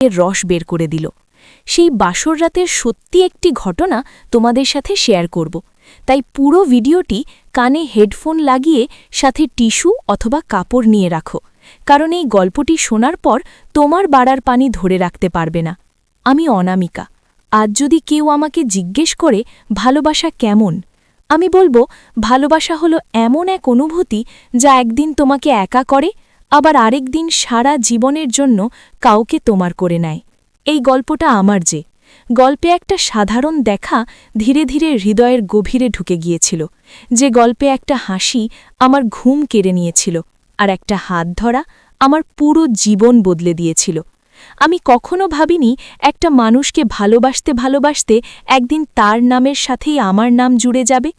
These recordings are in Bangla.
এর রস বের করে দিল। সেই বাসর রাতের সত্যি একটি ঘটনা তোমাদের সাথে শেয়ার করব, তাই পুরো ভিডিওটি কানে হেডফোন লাগিয়ে সাথে টিস্যু অথবা কাপড় নিয়ে রাখো, কারণ এই গল্পটি শোনার পর তোমার বাড়ার পানি ধরে রাখতে পারবে না। আমি অনামিকা। আজ যদি কেউ আমাকে জিজ্ঞেস করে ভালোবাসা কেমন, আমি বলবো ভালোবাসা হলো এমন এক অনুভূতি যা একদিন তোমাকে একা করে, আবার আরেক দিন সারা জীবনের জন্য কাউকে তোমার করে নেয়। এই গল্পটা আমার গল্পে একটা সাধারণ দেখা ধীরে ধীরে হৃদয়ের গভীরে ঢুকে গিয়েছিল, যে গল্পে একটা হাসি আমার ঘুম কেড়ে নিয়েছিল, আর একটা হাত ধরা আমার পুরো জীবন বদলে দিয়েছিল। আমি কখনো ভাবিনি একটা মানুষকে ভালোবাসতে ভালোবাসতে একদিন তার নামের সাথেই আমার নাম জুড়ে যাবে।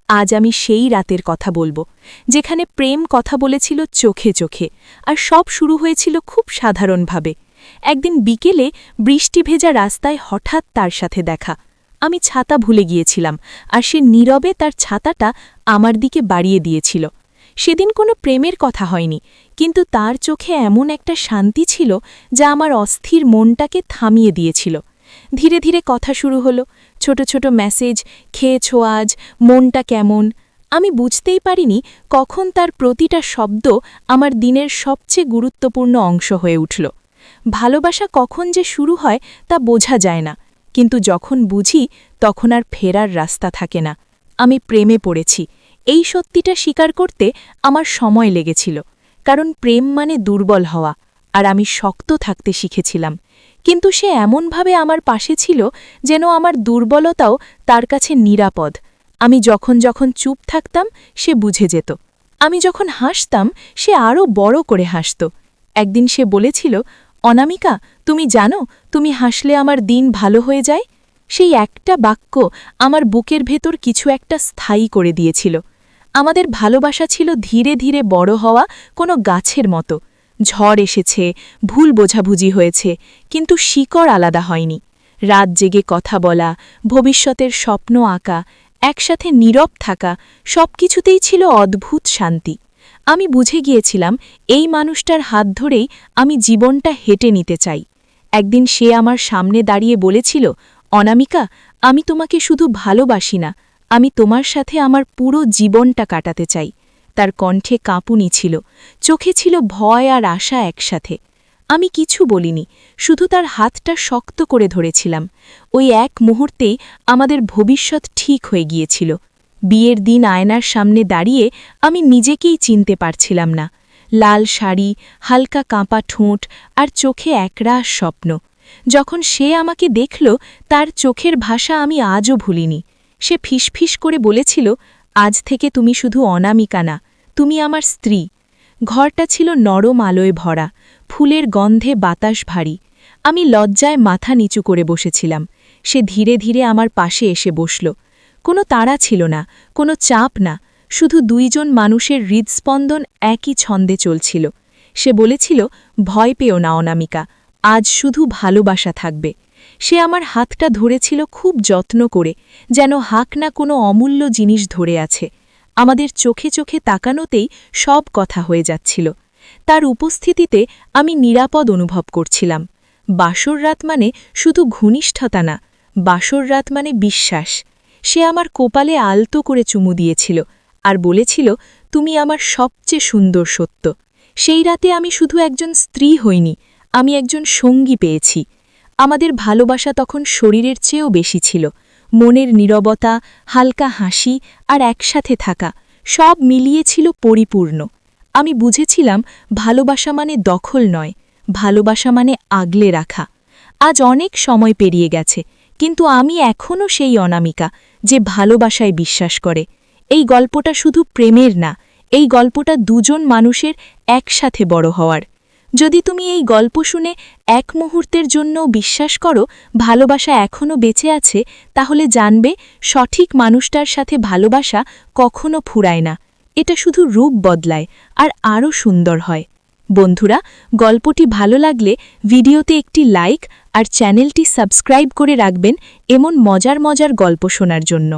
আজ আমি সেই রাতের কথা বলবো, যেখানে প্রেম কথা বলেছিল চোখে চোখে, আর সব শুরু হয়েছিল খুব সাধারণভাবে। একদিন বিকেলে বৃষ্টি ভেজা রাস্তায় হঠাৎ তার সাথে দেখা। আমি ছাতা ভুলে গিয়েছিলাম, আর সে নীরবে তার ছাতাটা আমার দিকে বাড়িয়ে দিয়েছিল। সেদিন কোনো প্রেমের কথা হয়নি, কিন্তু তার চোখে এমন একটা শান্তি ছিল যা আমার অস্থির মনটাকে থামিয়ে দিয়েছিল। ধীরে ধীরে কথা শুরু হলো, ছোট ছোট মেসেজ, খেয়েছো আজ, মনটা কেমন। আমি বুঝতেই পারিনি কখন তার প্রতিটা শব্দ আমার দিনের সবচেয়ে গুরুত্বপূর্ণ অংশ হয়ে উঠল। ভালোবাসা কখন যে শুরু হয় তা বোঝা যায় না, কিন্তু যখন বুঝি তখন আর ফেরার রাস্তা থাকে না। আমি প্রেমে পড়েছি, এই সত্যিটা স্বীকার করতে আমার সময় লেগেছিল, কারণ প্রেম মানে দুর্বল হওয়া, আর আমি শক্ত থাকতে শিখেছিলাম। কিন্তু সে এমনভাবে আমার পাশে ছিল যেন আমার দুর্বলতাও তার কাছে নিরাপদ। আমি যখন যখন চুপ থাকতাম সে বুঝে যেত, আমি যখন হাসতাম সে আরও বড় করে হাসত। একদিন সে বলেছিল, অনামিকা, তুমি জানো তুমি হাসলে আমার দিন ভালো হয়ে যায়। সেই একটা বাক্য আমার বুকের ভেতর কিছু একটা স্থায়ী করে দিয়েছিল। আমাদের ভালোবাসা ছিল ধীরে ধীরে বড় হওয়া কোনো গাছের মতো। ঝড় এসেছে, ভুল বোঝাবুঝি হয়েছে, কিন্তু শিকড় আলাদা হয়নি। রাত জেগে কথা বলা, ভবিষ্যতের স্বপ্ন আঁকা, একসাথে নীরব থাকা, সবকিছুতেই ছিল অদ্ভুত শান্তি। আমি বুঝে গিয়েছিলাম এই মানুষটার হাত ধরেই আমি জীবনটা হেঁটে নিতে চাই। একদিন সে আমার সামনে দাঁড়িয়ে বলেছিল, অনামিকা, আমি তোমাকে শুধু ভালোবাসি না, আমি তোমার সাথে আমার পুরো জীবনটা কাটাতে চাই। তার কণ্ঠে কাঁপুনি ছিল, চোখে ছিল ভয় আর আশা একসাথে। আমি কিছু বলিনি, শুধু তার হাতটা শক্ত করে ধরেছিলাম। ওই এক মুহূর্তেই আমাদের ভবিষ্যৎ ঠিক হয়ে গিয়েছিল। বিয়ের দিন আয়নার সামনে দাঁড়িয়ে আমি নিজেকেই চিনতে পারছিলাম না। লাল শাড়ি, হালকা কাঁপা ঠোঁট, আর চোখে একরাশ স্বপ্ন। যখন সে আমাকে দেখল, তার চোখের ভাষা আমি আজও ভুলিনি। সে ফিসফিস করে বলেছিল, আজ থেকে তুমি শুধু অনামিকা না, তুমি আমার স্ত্রী। ঘরটা ছিল নরম আলোয় ভরা, ফুলের গন্ধে বাতাস ভারী। আমি লজ্জায় মাথা নিচু করে বসেছিলাম। সে ধীরে ধীরে আমার পাশে এসে বসল। কোনো তাড়া ছিল না, কোনো চাপ না, শুধু দুইজন মানুষের হৃদস্পন্দন একই ছন্দে চলছিল। সে বলেছিল, ভয় পেও না অনামিকা, আজ শুধু ভালোবাসা থাকবে। সে আমার হাতটা ধরেছিল খুব যত্ন করে, যেন হাক না কোনো অমূল্য জিনিস ধরে আছে। আমাদের চোখে চোখে তাকানোতেই সব কথা হয়ে যাচ্ছিল। তার উপস্থিতিতে আমি নিরাপদ অনুভব করছিলাম। বাসর রাত মানে শুধু ঘনিষ্ঠতা না, বাসর রাত মানে বিশ্বাস। সে আমার কপালে আলতো করে চুমু দিয়েছিল আর বলেছিল, তুমি আমার সবচেয়ে সুন্দর সত্য। সেই রাতে আমি শুধু একজন স্ত্রী হইনি, আমি একজন সঙ্গী পেয়েছি। আমাদের ভালোবাসা তখন শরীরের চেয়েও বেশি ছিল। মনের নীরবতা, হালকা হাসি আর একসাথে থাকা, সব মিলিয়ে ছিল পরিপূর্ণ। আমি বুঝেছিলাম ভালোবাসা মানে দখল নয়, ভালোবাসা মানে আগলে রাখা। আজ অনেক সময় পেরিয়ে গেছে, কিন্তু আমি এখনও সেই অনামিকা যে ভালোবাসায় বিশ্বাস করে। এই গল্পটা শুধু প্রেমের না, এই গল্পটা দুজন মানুষের একসাথে বড় হওয়ার। যদি তুমি এই গল্প শুনে এক মুহূর্তের জন্য বিশ্বাস করো ভালোবাসা এখনও বেঁচে আছে, তাহলে জানবে সঠিক মানুষটার সাথে ভালোবাসা কখনো ফুরায় না। এটা শুধু রূপ বদলায় আর আরও সুন্দর হয়। বন্ধুরা, গল্পটি ভালো লাগলে ভিডিওতে একটি লাইক আর চ্যানেলটি সাবস্ক্রাইব করে রাখবেন এমন মজার মজার গল্প শোনার জন্য।